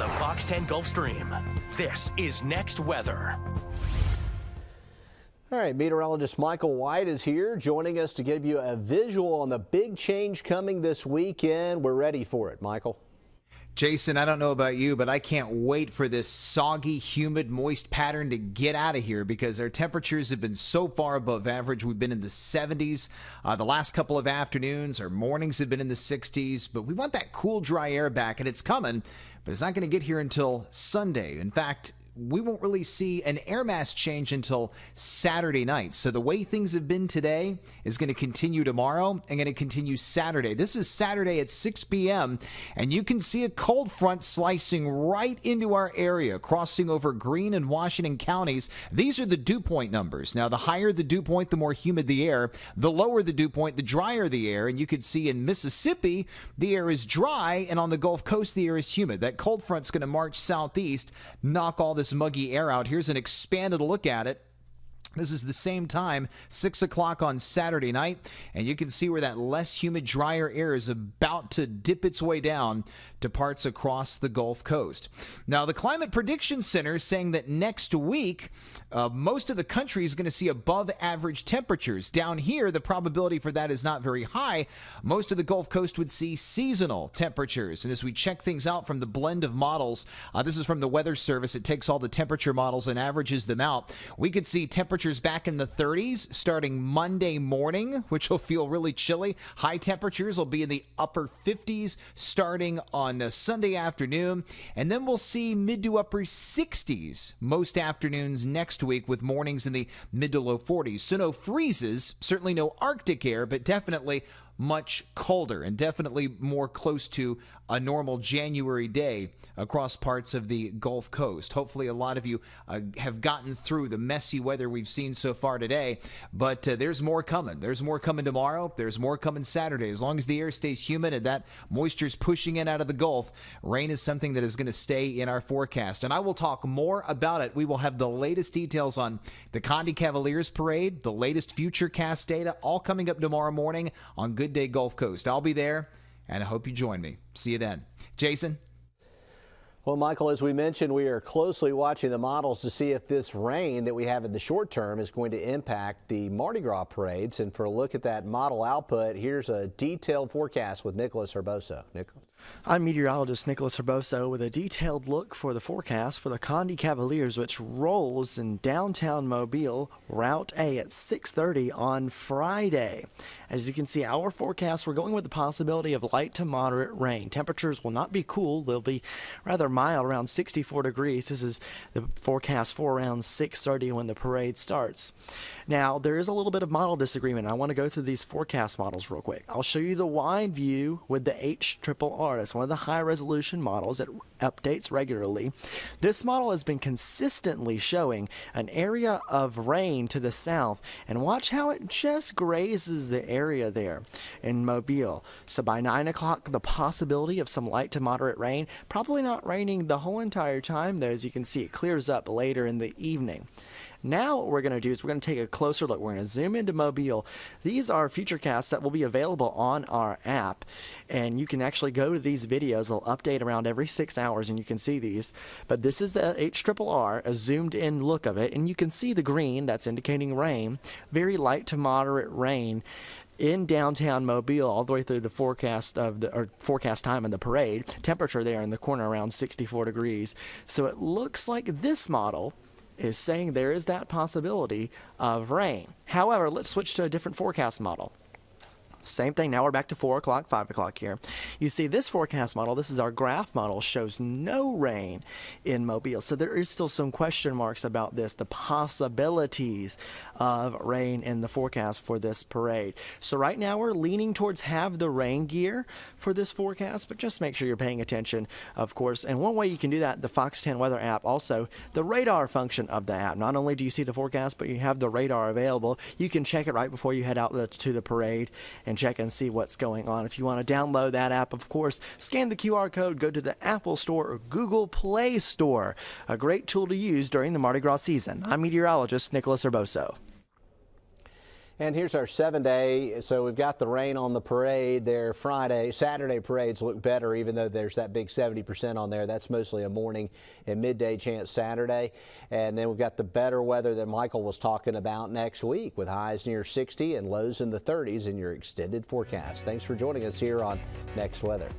the Fox 10 Gulf Stream. This is Next Weather. All right, meteorologist Michael White is here joining us to give you a visual on the big change coming this weekend. We're ready for it, Michael. Jason, I don't know about you, but I can't wait for this soggy, humid, moist pattern to get out of here because our temperatures have been so far above average. We've been in the 70s. The last couple of afternoons, our mornings have been in the 60s, but we want that cool, dry air back, and it's coming, but it's not going to get here until Sunday. In fact, we won't really see an air mass change until Saturday night. So the way things have been today is going to continue tomorrow and going to continue Saturday. This is Saturday at 6 p.m. and you can see a cold front slicing right into our area, crossing over Greene and Washington counties. These are the dew point numbers. Now, the higher the dew point, the more humid the air. The lower the dew point, the drier the air. And you can see in Mississippi, the air is dry, and on the Gulf Coast, the air is humid. That cold front's going to march southeast, knock all this muggy air out. Here's an expanded look at it. This is the same time, 6 o'clock on Saturday night, and you can see where that less humid, drier air is about to dip its way down to parts across the Gulf Coast. Now, the Climate Prediction Center is saying that next week, most of the country is going to see above average temperatures. Down here, the probability for that is not very high. Most of the Gulf Coast would see seasonal temperatures. And as we check things out from the blend of models, this is from the Weather Service. It takes all the temperature models and averages them out. We could see temperatures back in the 30s starting Monday morning, which will feel really chilly. High temperatures will be in the upper 50s starting on Sunday afternoon. And then we'll see mid to upper 60s most afternoons next week with mornings in the mid to low 40s. So no freezes, certainly no Arctic air, but definitely much colder and definitely more close to a normal January day across parts of the Gulf Coast. Hopefully a lot of you have gotten through the messy weather we've seen so far today, but there's more coming. There's more coming tomorrow. There's more coming Saturday. As long as the air stays humid and that moisture's pushing in out of the Gulf, rain is something that is going to stay in our forecast. And I will talk more about it. We will have the latest details on the Conde Cavaliers parade, the latest Futurecast data, all coming up tomorrow morning on Good Day Gulf Coast. I'll be there, and I hope you join me. See you then. Jason? Well, Michael, as we mentioned, we are closely watching the models to see if this rain that we have in the short term is going to impact the Mardi Gras parades. And for a look at that model output, here's a detailed forecast with Nicholas Herboso. Nicholas? I'm meteorologist Nicholas Herboso with a detailed look for the forecast for the Conde Cavaliers, which rolls in downtown Mobile, Route A at 6:30 on Friday. As you can see, our forecast, we're going with the possibility of light to moderate rain. Temperatures will not be cool. They'll be rather mild, around 64 degrees. This is the forecast for around 6:30 when the parade starts. Now, there is a little bit of model disagreement. I want to go through these forecast models real quick. I'll show you the wide view with the HRRR. That's one of the high-resolution models that updates regularly. This model has been consistently showing an area of rain to the south, and watch how it just grazes the area there in Mobile. So by 9 o'clock, the possibility of some light to moderate rain, probably not raining the whole entire time, though. As you can see, it clears up later in the evening. Now what we're going to do is we're going to take a closer look. We're going to zoom into Mobile. These are Futurecasts that will be available on our app, and you can actually go to these videos. They'll update around every 6 hours, and you can see these. But this is the HRRR, a zoomed-in look of it, and you can see the green. That's indicating rain. Very light to moderate rain in downtown Mobile all the way through the forecast time of the parade. Temperature there in the corner around 64 degrees. So it looks like this model is saying there is that possibility of rain. However, let's switch to a different forecast model. Same thing, now we're back to 4 o'clock, 5 o'clock here. You see this forecast model, this is our graph model, shows no rain in Mobile. So there is still some question marks about this, the possibilities of rain in the forecast for this parade. So right now we're leaning towards have the rain gear for this forecast, but just make sure you're paying attention, of course. And one way you can do that, the Fox 10 weather app, also the radar function of the app. Not only do you see the forecast, but you have the radar available. You can check it right before you head out to the parade and check and see what's going on. If you want to download that app, of course, scan the QR code, go to the Apple Store or Google Play Store. A great tool to use during the Mardi Gras season. I'm meteorologist Nicholas Herboso. And here's our 7-day. So we've got the rain on the parade there Friday. Saturday parades look better, even though there's that big 70% on there. That's mostly a morning and midday chance Saturday. And then we've got the better weather that Michael was talking about next week, with highs near 60 and lows in the 30s in your extended forecast. Thanks for joining us here on Next Weather.